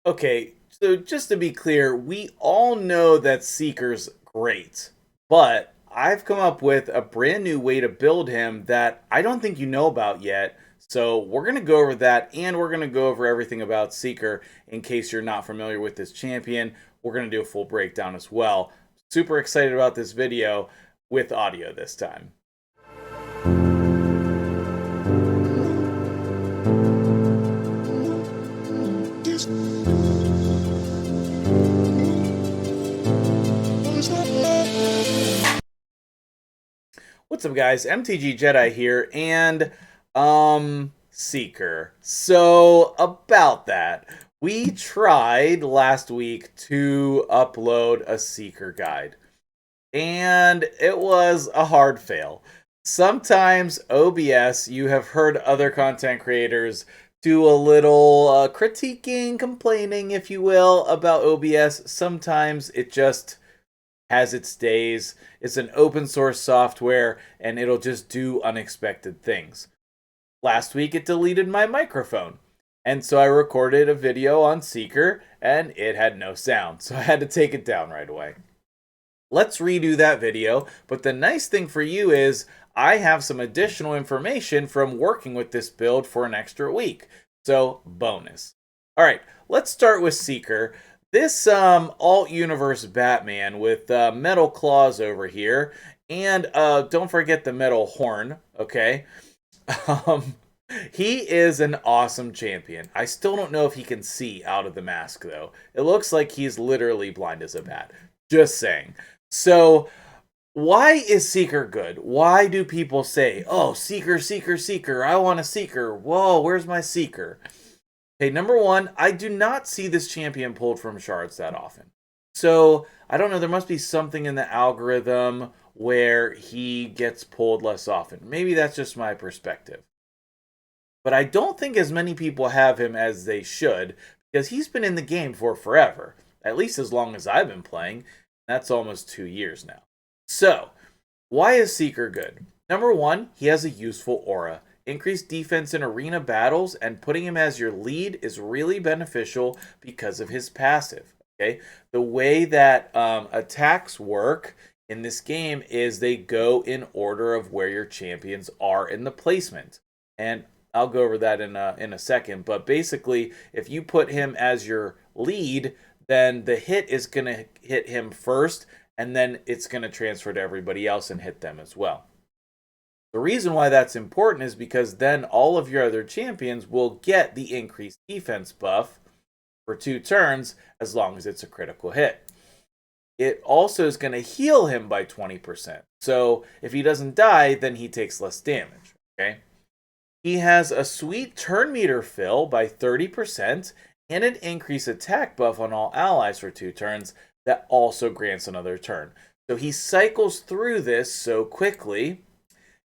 Okay, so just to be clear, we all know that Seeker's great, but I've come up with a brand new way to build him that I don't think you know about yet. So we're going to go over that and we're going to go over everything about Seeker in case you're not familiar with this champion. We're going to do a full breakdown as well. Super excited about this video with audio this time. What's up, guys? MTG Jedi here, and Seeker. So about that, we tried last week to upload a Seeker guide, and it was a hard fail. Sometimes OBS, you have heard other content creators do a little critiquing, complaining, if you will, about OBS. Sometimes it just has its days. It's an open source software and it'll just do unexpected things. Last week it deleted my microphone. And so I recorded a video on Seeker and it had no sound. So I had to take it down right away. Let's redo that video. But the nice thing for you is I have some additional information from working with this build for an extra week. So bonus. All right, let's start with Seeker. This alt universe Batman with metal claws over here, and don't forget the metal horn. Okay, um, he is an awesome champion. I still don't know if he can see out of the mask though. It looks like he's literally blind as a bat. Just saying. So why is Seeker good? Why do people say, "Oh, Seeker, Seeker, Seeker. I want a Seeker. Whoa, where's my Seeker?" Okay, number one, I do not see this champion pulled from shards that often. So, I don't know, there must be something in the algorithm where he gets pulled less often. Maybe that's just my perspective. But I don't think as many people have him as they should, because he's been in the game for forever. At least as long as I've been playing. That's almost 2 years now. So, why is Seeker good? Number one, he has a useful aura. Increased defense in arena battles, and putting him as your lead is really beneficial because of his passive. Okay, the way that attacks work in this game is they go in order of where your champions are in the placement, and I'll go over that in a second. But basically, if you put him as your lead, then the hit is gonna hit him first, and then it's gonna transfer to everybody else and hit them as well. The reason why that's important is because then all of your other champions will get the increased defense buff for 2 turns as long as it's a critical hit. It also is going to heal him by 20%. So if he doesn't die, then he takes less damage. Okay. He has a sweet turn meter fill by 30% and an increased attack buff on all allies for 2 turns that also grants another turn. So he cycles through this so quickly.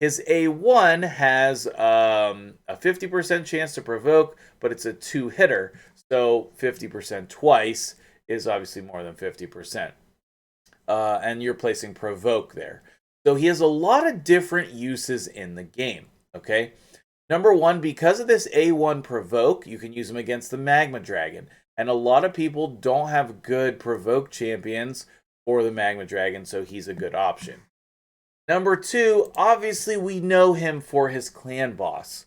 His A1 has a 50% chance to provoke, but it's a 2-hitter, so 50% twice is obviously more than 50%. And you're placing provoke there. So he has a lot of different uses in the game, okay? Number one, because of this A1 provoke, you can use him against the Magma Dragon. And a lot of people don't have good provoke champions for the Magma Dragon, so he's a good option. Number two, obviously we know him for his clan boss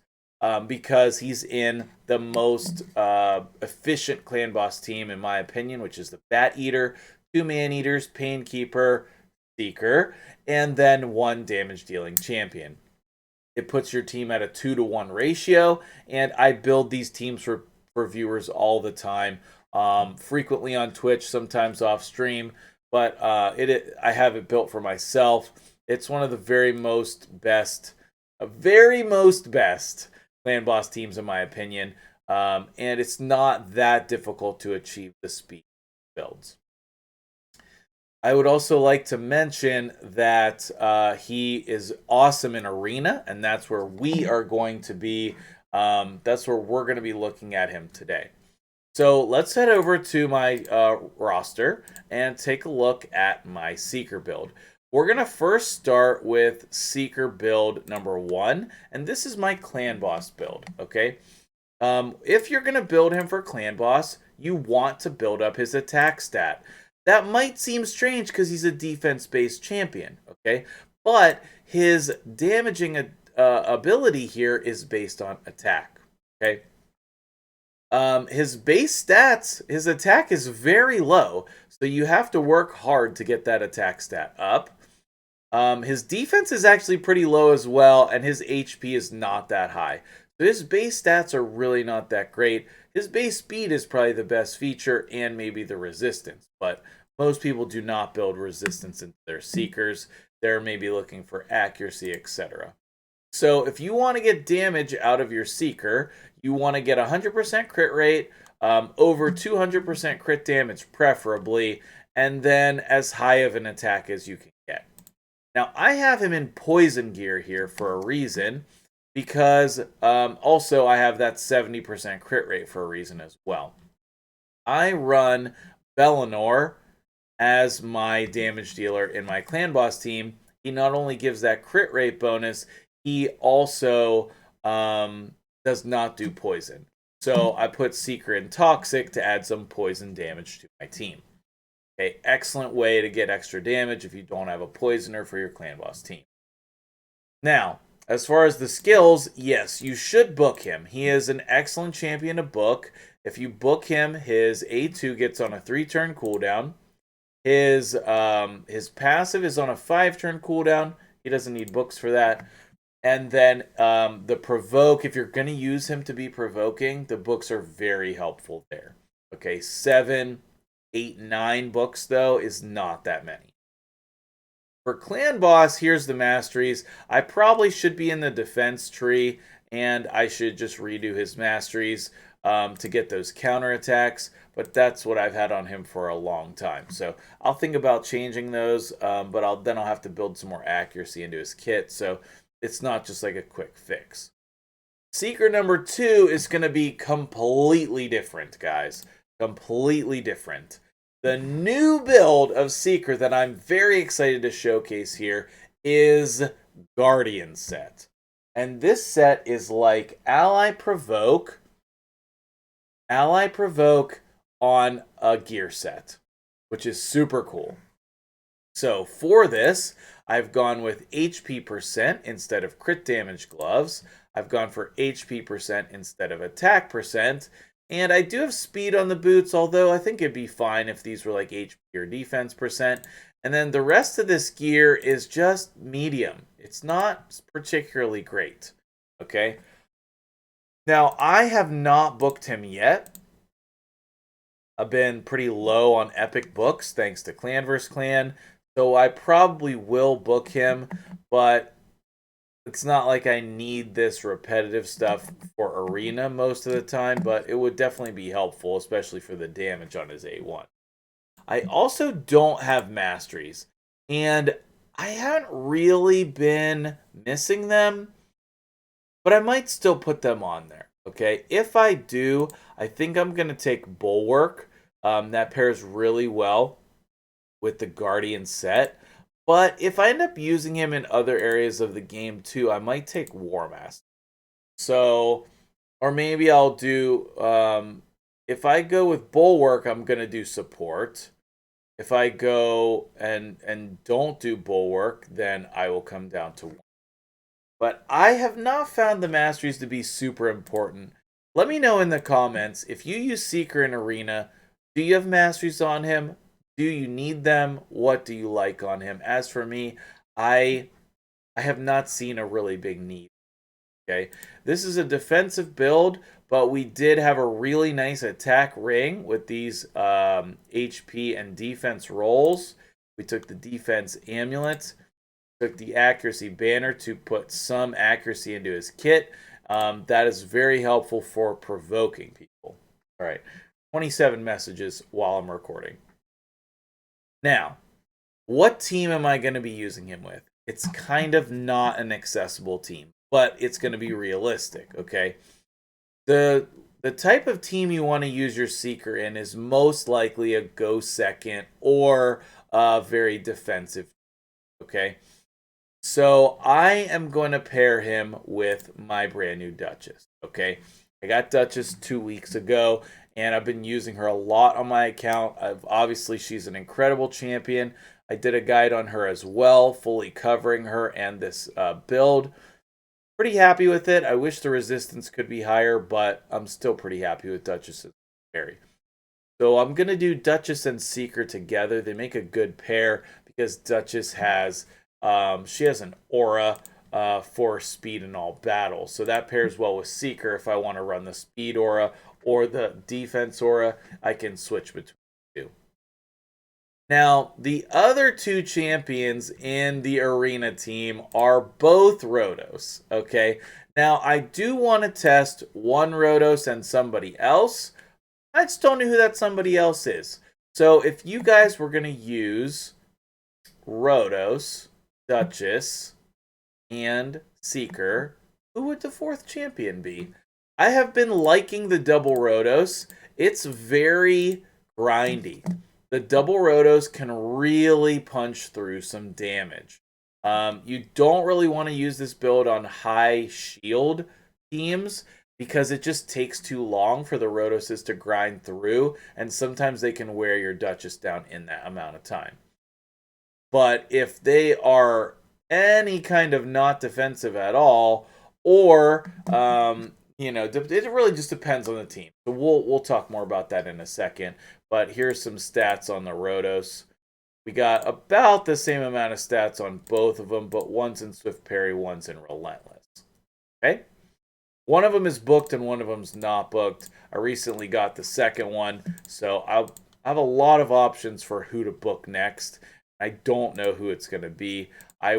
because he's in the most efficient clan boss team, in my opinion, which is the Bat Eater, 2 Man-Eaters, Painkeeper, Seeker, and then 1 damage-dealing champion. It puts your team at a 2-to-1 ratio, and I build these teams for viewers all the time, frequently on Twitch, sometimes off stream, but I have it built for myself. It's one of the very most best clan boss teams in my opinion, and it's not that difficult to achieve the speed builds. I would also like to mention that he is awesome in arena, and that's where we are going to be. That's where we're going to be looking at him today. So let's head over to my roster and take a look at my Seeker build. We're going to first start with Seeker build number 1, and this is my Clan Boss build, okay? If you're going to build him for Clan Boss, you want to build up his attack stat. That might seem strange because he's a defense-based champion, okay? But his damaging ability here is based on attack, okay? His base stats, his attack is very low, so you have to work hard to get that attack stat up. His defense is actually pretty low as well, and his HP is not that high. So his base stats are really not that great. His base speed is probably the best feature, and maybe the resistance. But most people do not build resistance into their Seekers. They're maybe looking for accuracy, etc. So if you want to get damage out of your Seeker, you want to get 100% crit rate, over 200% crit damage preferably, and then as high of an attack as you can get. Now, I have him in poison gear here for a reason, because also I have that 70% crit rate for a reason as well. I run Bellinor as my damage dealer in my clan boss team. He not only gives that crit rate bonus, he also does not do poison. So I put Seeker in Toxic to add some poison damage to my team. Okay, excellent way to get extra damage if you don't have a poisoner for your clan boss team. Now, as far as the skills, yes, you should book him. He is an excellent champion to book. If you book him, his A2 gets on a 3-turn cooldown. His passive is on a 5-turn cooldown. He doesn't need books for that. And then the provoke, if you're going to use him to be provoking, the books are very helpful there. Okay, 7, 8, 9 books, though, is not that many. For Clan Boss, here's the masteries. I probably should be in the defense tree, and I should just redo his masteries to get those counterattacks, but that's what I've had on him for a long time. So I'll think about changing those, but then I'll have to build some more accuracy into his kit, so it's not just like a quick fix. Seeker number 2 is going to be completely different, guys. Completely different. The new build of Seeker that I'm very excited to showcase here is Guardian set. And this set is like Ally Provoke on a gear set, which is super cool. So for this, I've gone with HP percent instead of crit damage gloves. I've gone for HP percent instead of attack percent. And I do have speed on the boots, although I think it'd be fine if these were like HP or defense percent. And then the rest of this gear is just medium. It's not particularly great. Okay. Now, I have not booked him yet. I've been pretty low on epic books thanks to Clan vs. Clan. So I probably will book him, but it's not like I need this repetitive stuff for Arena most of the time, but it would definitely be helpful, especially for the damage on his A1. I also don't have masteries, and I haven't really been missing them, but I might still put them on there, okay? If I do, I think I'm going to take Bulwark. That pairs really well with the Guardian set. But if I end up using him in other areas of the game too, I might take War Master. So, or maybe I'll do, if I go with Bulwark, I'm going to do support. If I go and don't do Bulwark, then I will come down to 1. But I have not found the masteries to be super important. Let me know in the comments, if you use Seeker in Arena, do you have masteries on him? Do you need them? What do you like on him? As for me, I have not seen a really big need. Okay, this is a defensive build, but we did have a really nice attack ring with these HP and defense rolls. We took the defense amulet, took the accuracy banner to put some accuracy into his kit. That is very helpful for provoking people. All right, 27 messages while I'm recording. Now, what team am I going to be using him with? It's kind of not an accessible team, but it's going to be realistic, okay? The type of team you want to use your Seeker in is most likely a go second or a very defensive, okay? So I am going to pair him with my brand new Duchess, okay? I got Duchess 2 weeks ago, and I've been using her a lot on my account. Obviously, she's an incredible champion. I did a guide on her as well, fully covering her and this build. Pretty happy with it. I wish the resistance could be higher, but I'm still pretty happy with Duchess and Perry. So I'm going to do Duchess and Seeker together. They make a good pair because Duchess has she has an aura for speed in all battles. So that pairs well with Seeker. If I want to run the speed aura or the defense aura, I can switch between the two. Now, the other two champions in the arena team are both Rotos, okay? Now, I do want to test one Rotos and somebody else. I just don't know who that somebody else is. So, if you guys were going to use Rotos, Duchess, and Seeker, who would the fourth champion be? I have been liking the double Rotos. It's very grindy. The double Rotos can really punch through some damage. You don't really want to use this build on high shield teams because it just takes too long for the Rotoses to grind through, and sometimes they can wear your Duchess down in that amount of time. But if they are any kind of not defensive at all, or it really just depends on the team. So we'll talk more about that in a second. But here's some stats on the Rotos. We got about the same amount of stats on both of them, but one's in Swift Parry, one's in Relentless. Okay? One of them is booked and one of them's not booked. I recently got the second one, so I have a lot of options for who to book next. I don't know who it's going to be. I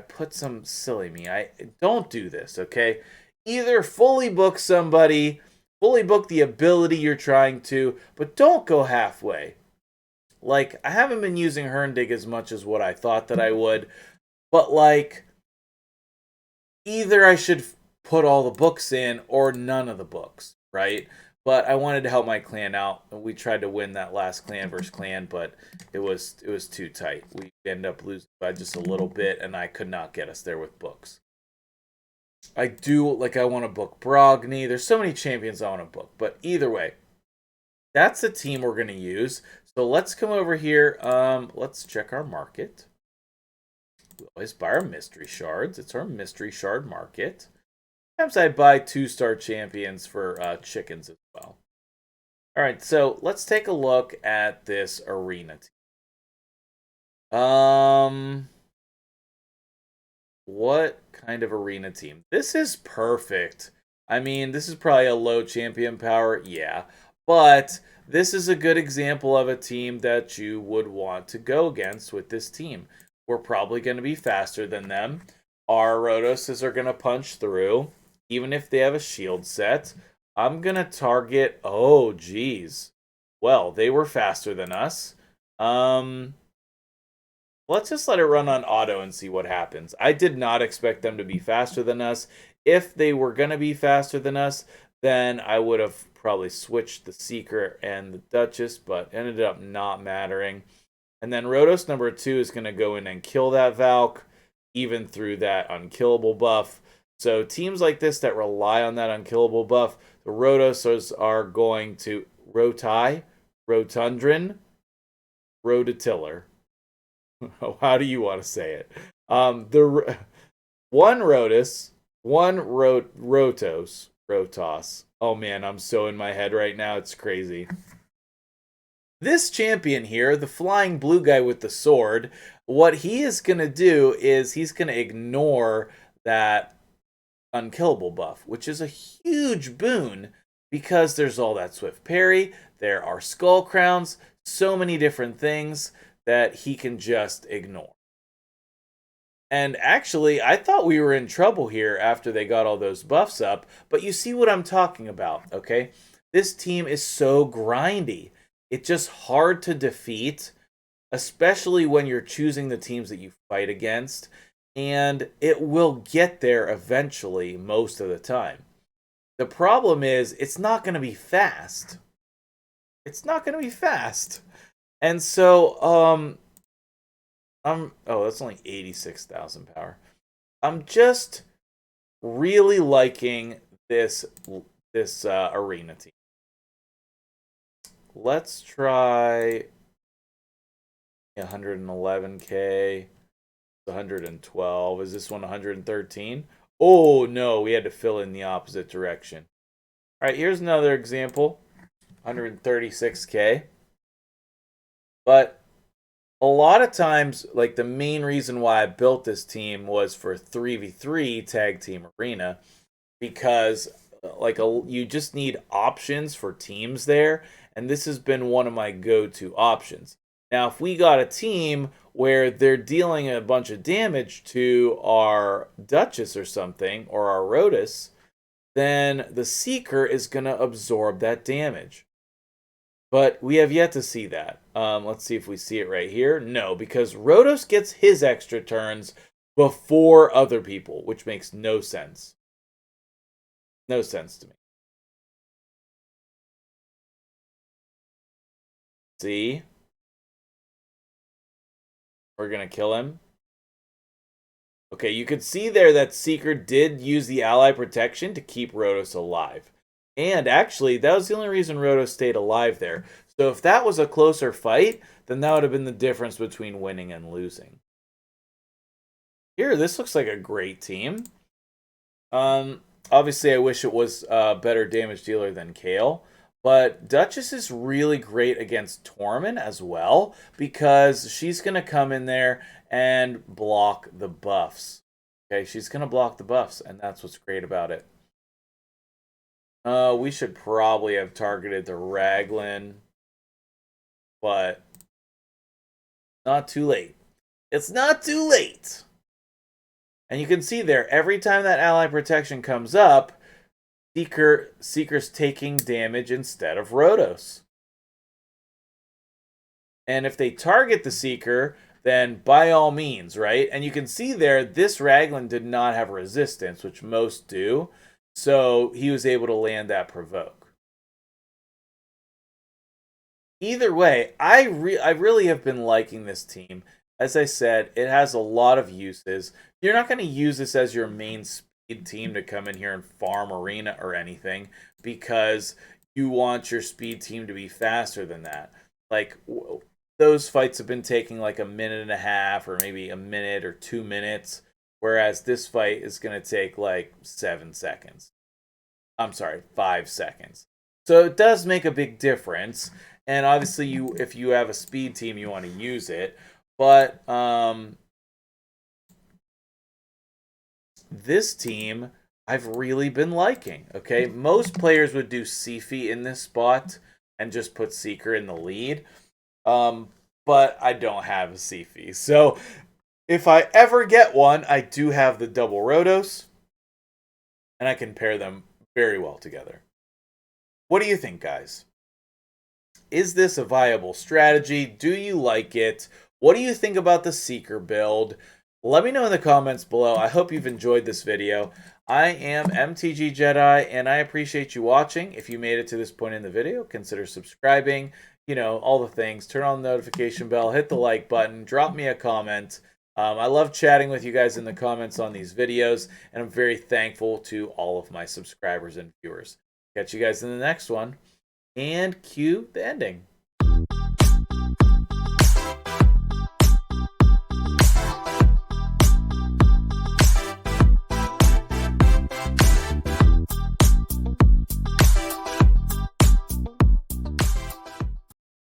put some silly me. I don't do this, okay? Either fully book somebody, fully book the ability you're trying to, but don't go halfway. Like, I haven't been using Herndig as much as what I thought that I would, but like, either I should put all the books in or none of the books, right? But I wanted to help my clan out. We tried to win that last clan versus clan, but it was too tight. We ended up losing by just a little bit, and I could not get us there with books. I want to book Brogni. There's so many champions I want to book, but either way, that's the team we're going to use. So let's come over here. Let's check our market. We always buy our mystery shards. It's our mystery shard market. Sometimes I buy 2-star champions for chickens as well. All right, so let's take a look at this arena team. What kind of arena team? This is perfect. I mean, this is probably a low champion power, yeah. But this is a good example of a team that you would want to go against with this team. We're probably going to be faster than them. Our Rotoses are going to punch through, even if they have a shield set. I'm going to target... Oh, geez. Well, they were faster than us. Let's just let it run on auto and see what happens. I did not expect them to be faster than us. If they were going to be faster than us, then I would have probably switched the Seeker and the Duchess, but ended up not mattering. And then Rotos number 2 is going to go in and kill that Valk, even through that unkillable buff. So teams like this that rely on that unkillable buff, the Rotos are going to Rotai, Rotundran, Rototiller. How do you want to say it? The one Rotos. Rotos. Oh man, I'm so in my head right now. It's crazy. This champion here, the flying blue guy with the sword, what he is going to do is he's going to ignore that unkillable buff, which is a huge boon because there's all that swift parry, there are skull crowns, so many different things that he can just ignore. And actually, I thought we were in trouble here after they got all those buffs up, but you see what I'm talking about, okay? This team is so grindy. It's just hard to defeat, especially when you're choosing the teams that you fight against, and it will get there eventually most of the time. The problem is, it's not going to be fast. It's not going to be fast. And so, oh, that's only 86,000 power. I'm just really liking this this arena team. Let's try 111k, 112. Is this one 113? Oh no, we had to fill in the opposite direction. All right, here's another example, 136k. But a lot of times, like the main reason why I built this team was for 3v3 tag team arena, because you just need options for teams there, and this has been one of my go-to options. Now, if we got a team where they're dealing a bunch of damage to our Duchess or something, or our Rhodas, then the Seeker is going to absorb that damage. But we have yet to see that. Let's see if we see it right here. No, because Rhodos gets his extra turns before other people, which makes no sense. No sense to me. See? We're going to kill him. Okay, you could see there that Seeker did use the ally protection to keep Rhodos alive. And actually, that was the only reason Rhodos stayed alive there. So if that was a closer fight, then that would have been the difference between winning and losing. Here, this looks like a great team. Obviously, I wish it was a better damage dealer than Kayle. But Duchess is really great against Tormund as well, because she's going to come in there and block the buffs. Okay, she's going to block the buffs, and that's what's great about it. We should probably have targeted the Raglan, but not too late. It's not too late. And you can see there, every time that ally protection comes up, Seeker's taking damage instead of Rhodos. And if they target the Seeker, then by all means, right? And you can see there, this Raglan did not have resistance, which most do. So he was able to land that provoke. Either way, I really have been liking this team. As I said, it has a lot of uses. You're not going to use this as your main speed team to come in here and farm arena or anything, because you want your speed team to be faster than that. Like, those fights have been taking like a minute and a half or maybe a minute or 2 minutes, whereas this fight is going to take like 7 seconds. I'm sorry, 5 seconds. So it does make a big difference. And obviously, if you have a speed team, you want to use it. But this team, I've really been liking. Okay, most players would do Siphi in this spot and just put Seeker in the lead. But I don't have a Siphi. So if I ever get one, I do have the double Rhodos, and I can pair them very well together. What do you think, guys? Is this a viable strategy? Do you like it? What do you think about the Seeker build? Let me know in the comments below. I hope you've enjoyed this video. I am MTG Jedi, and I appreciate you watching. If you made it to this point in the video, consider subscribing. You know, all the things. Turn on the notification bell, hit the like button, drop me a comment. I love chatting with you guys in the comments on these videos, and I'm very thankful to all of my subscribers and viewers. Catch you guys in the next one, and cue the ending.